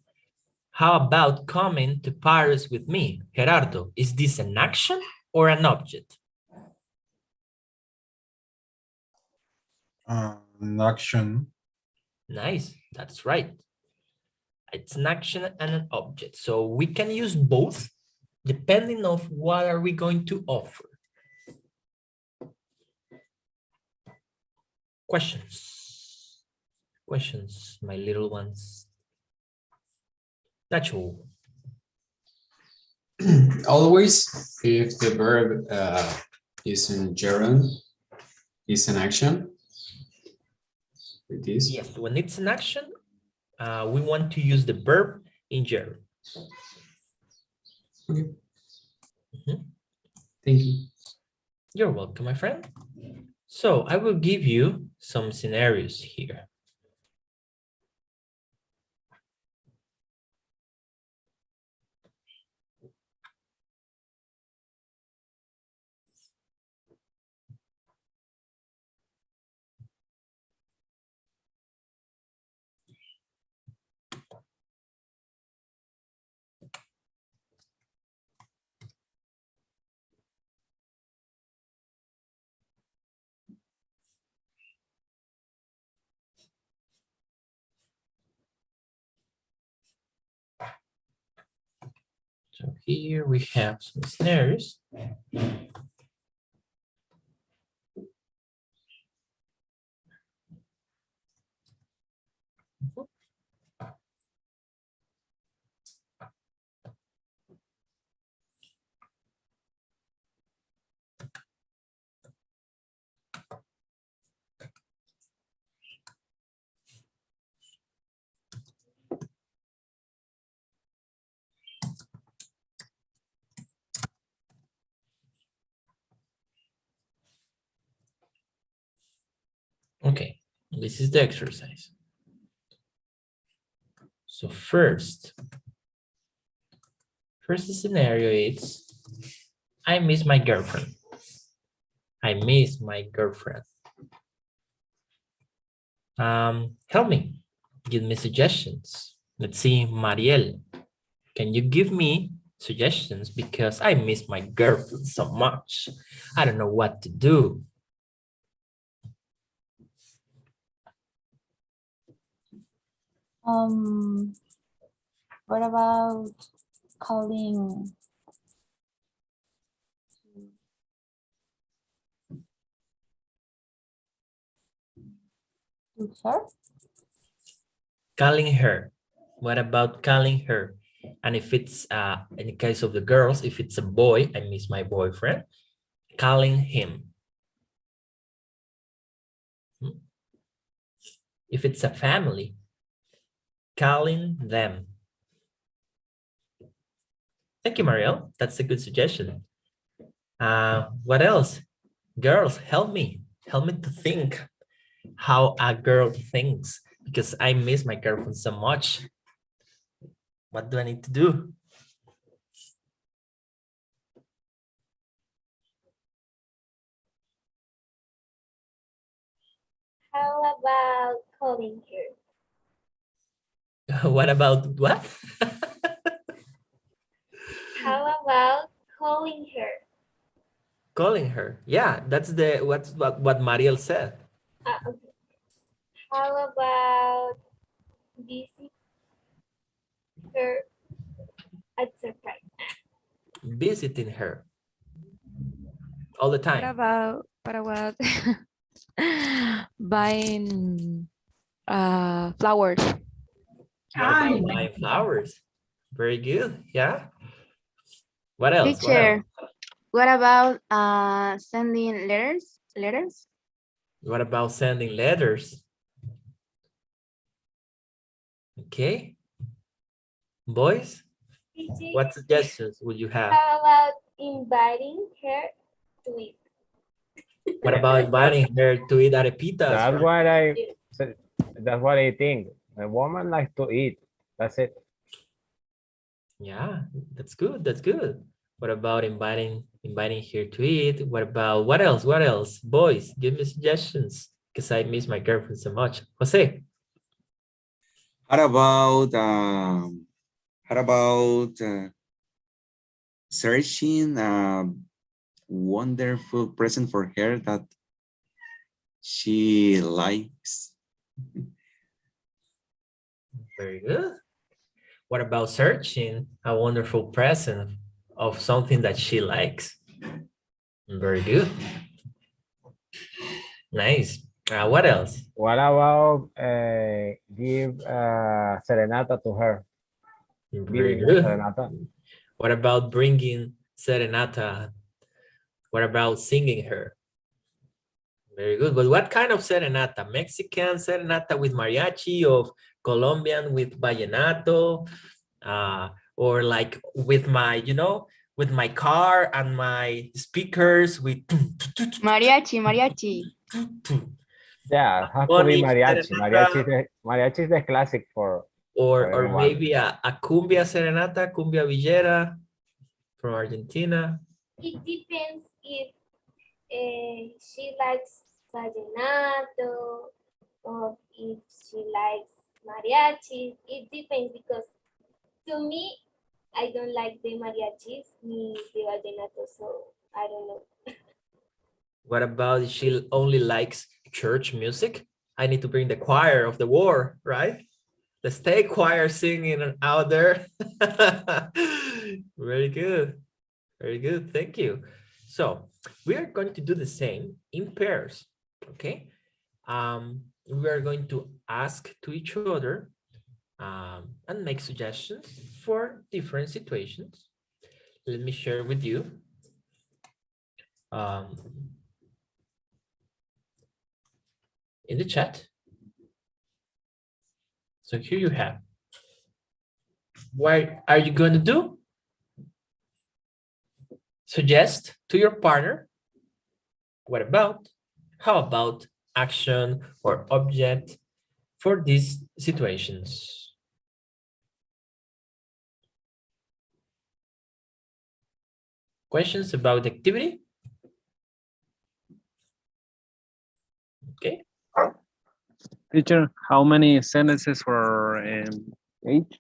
How about coming to Paris with me? Gerardo, is this an action or an object? An action. Nice, that's right. It's an action and an object. So we can use both depending on what are we going to offer. Questions? Questions, my little ones. Nacho. Always, if the verb is in gerund, is an action. It is. Yes, when it's an action, we want to use the verb in gerund. Okay. Mm-hmm. Thank you. You're welcome, my friend. So I will give you some scenarios here. So here we have some scenarios. Okay, this is the exercise. So first scenario is, I miss my girlfriend. I miss my girlfriend. Help me, give me suggestions. Let's see, Mariel, can you give me suggestions because I miss my girlfriend so much. I don't know what to do. What about calling to her? Calling her. What about calling her? And if it's in the case of the girls, if it's a boy, I miss my boyfriend, calling him. If it's a family, calling them. Thank you, Mariel. That's a good suggestion. What else? Girls, help me. Help me to think how a girl thinks because I miss my girlfriend so much. What do I need to do? How about calling her? What about what? How about calling her? Calling her. Yeah, that's what Mariel said. Okay. How about visit her at surprise? Visiting her all the time. What about buying flowers? What about buying flowers? Very good. Yeah. What else? What else? Teacher, what about sending letters? Letters? What about sending letters? Okay. Boys, what suggestions would you have? How about inviting her to eat? What about inviting her to eat arepitas? That's what I said. That's what I think. A woman likes to eat. That's it. Yeah, that's good. That's good. What about inviting her to eat? What about what else? What else? Boys, give me suggestions because I miss my girlfriend so much. Jose. How about searching a wonderful present for her that she likes? Very good. What about searching a wonderful present of something that she likes? Very good. Nice. What else? What about give serenata to her? Very Giving a good. serenata. What about bringing serenata? What about singing her? Very good. But what kind of serenata? Mexican serenata with mariachi, or Colombian with vallenato, or like with my, with my car and my speakers with Mariachi, mariachi. Yeah, has to be Bonnie mariachi. serenata, Mariachi is the classic for or everyone. maybe a cumbia serenata, cumbia villera from Argentina. It depends if she likes vallenato or if she likes mariachis. It depends because to me, I don't like the mariachis ni the vallenato, so I don't know. What about if she only likes church music? I need to bring the choir of the war, right? The state choir singing out there. Very good. Very good. Thank you. So we are going to do the same in pairs. Okay. We are going to ask to each other and make suggestions for different situations. Let me share with you. In the chat. So here you have. What are you going to do? Suggest to your partner. What about? How about action or object for these situations? Questions about the activity? Okay. Teacher, how many sentences for each?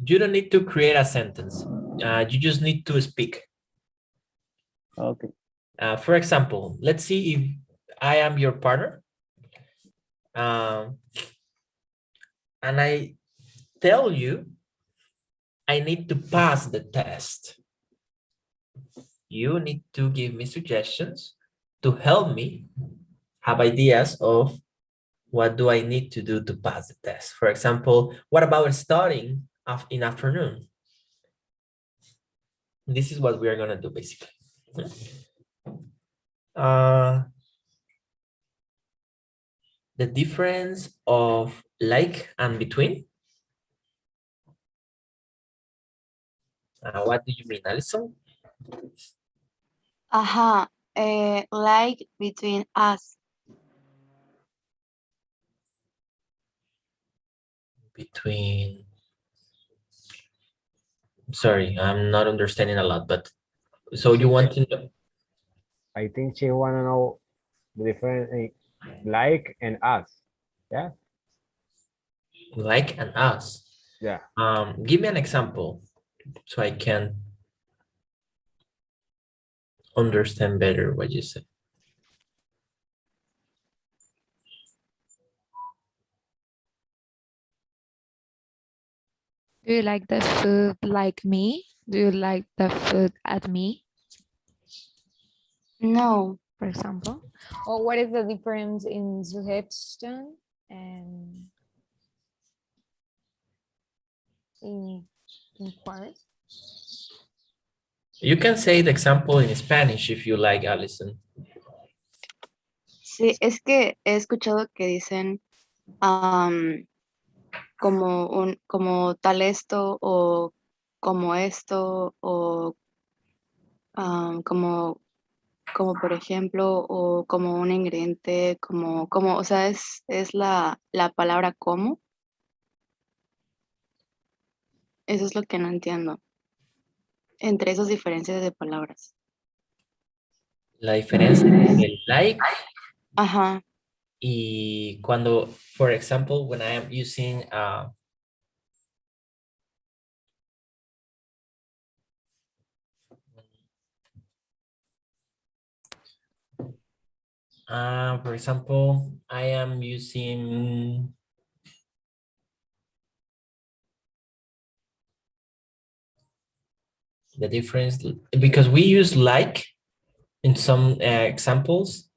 You don't need to create a sentence. You just need to speak. Okay. For example, let's see if I am your partner. And I tell you, I need to pass the test. You need to give me suggestions to help me have ideas of what do I need to do to pass the test. For example, what about studying in afternoon? This is what we are gonna do basically. The difference of like and between. What do you mean, Alison? Like between us. Between. Sorry, I'm not understanding a lot, but so you want to know? I think she want to know the difference like and us. Yeah. Like and us. Yeah. Give me an example so I can understand better what you said. Do you like the food like me? Do you like the food at me? No. For example. Or what is the difference in suggestion and in Juarez. You can say the example in Spanish if you like, Alison. Sí, es que he escuchado que dicen como tal esto o como esto o como por ejemplo o como un ingrediente, o sea, es la palabra como. Eso es lo que no entiendo. Entre esas diferencias de palabras. La diferencia entre like Ajá. y cuando, for example, when I am using for example, I am using the difference because we use like in some examples.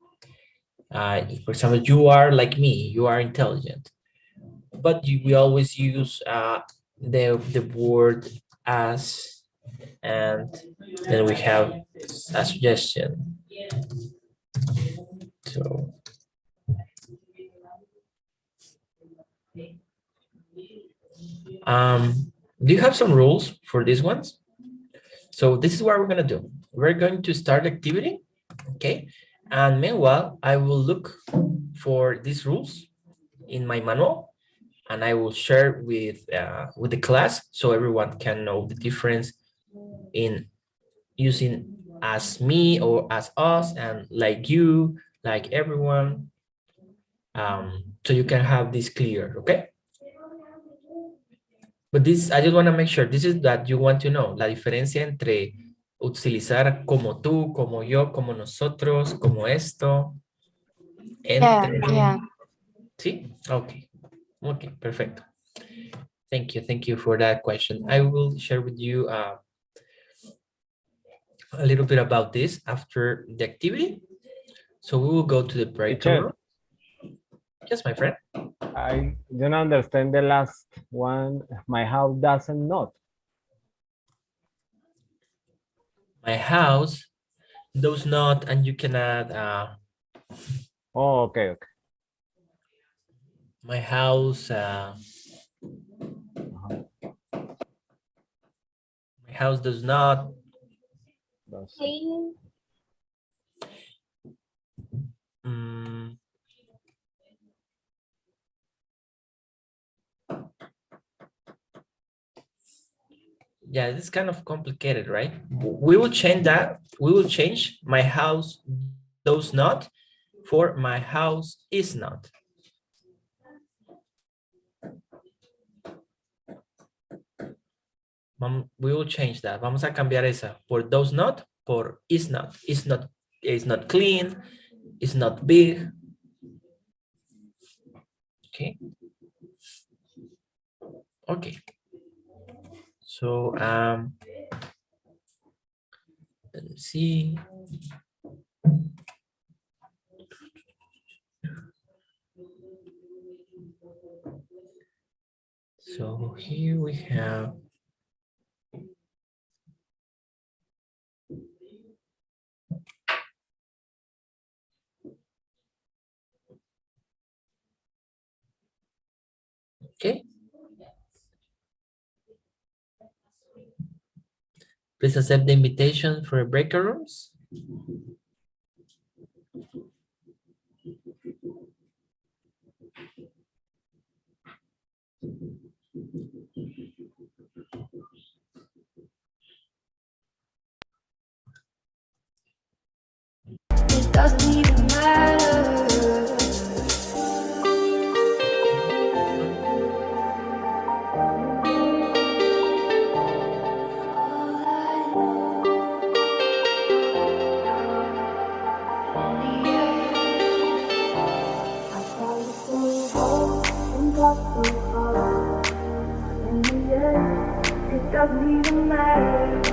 For example, you are like me, you are intelligent, but we always use the word as, and then we have a suggestion. So do you have some rules for these ones? So this is what we're going to do. We're going to start activity, okay? And meanwhile, I will look for these rules in my manual, and I will share with the class so everyone can know the difference in using as me or as us and like you, like everyone. So you can have this clear, okay? But this, I just want to make sure, this is that you want to know, la diferencia entre utilizar como tú, como yo, como nosotros, como esto, entre... Yeah. ¿Sí? Okay. Okay, perfecto. Thank you for that question. I will share with you a little bit about this after the activity. So we will go to the break room. Yes, my friend. I don't understand the last one. My house doesn't not. My house does not, and you can add. Oh, okay. My house. My house does not. Yeah, this is kind of complicated, right? We will change that. We will change my house does not for my house is not. We will change that. Vamos a cambiar esa por does not por is not. Is not clean. Is not big. Okay. Okay. So let's see. So here we have okay. Please accept the invitation for breakout rooms. It doesn't even matter. It doesn't even matter.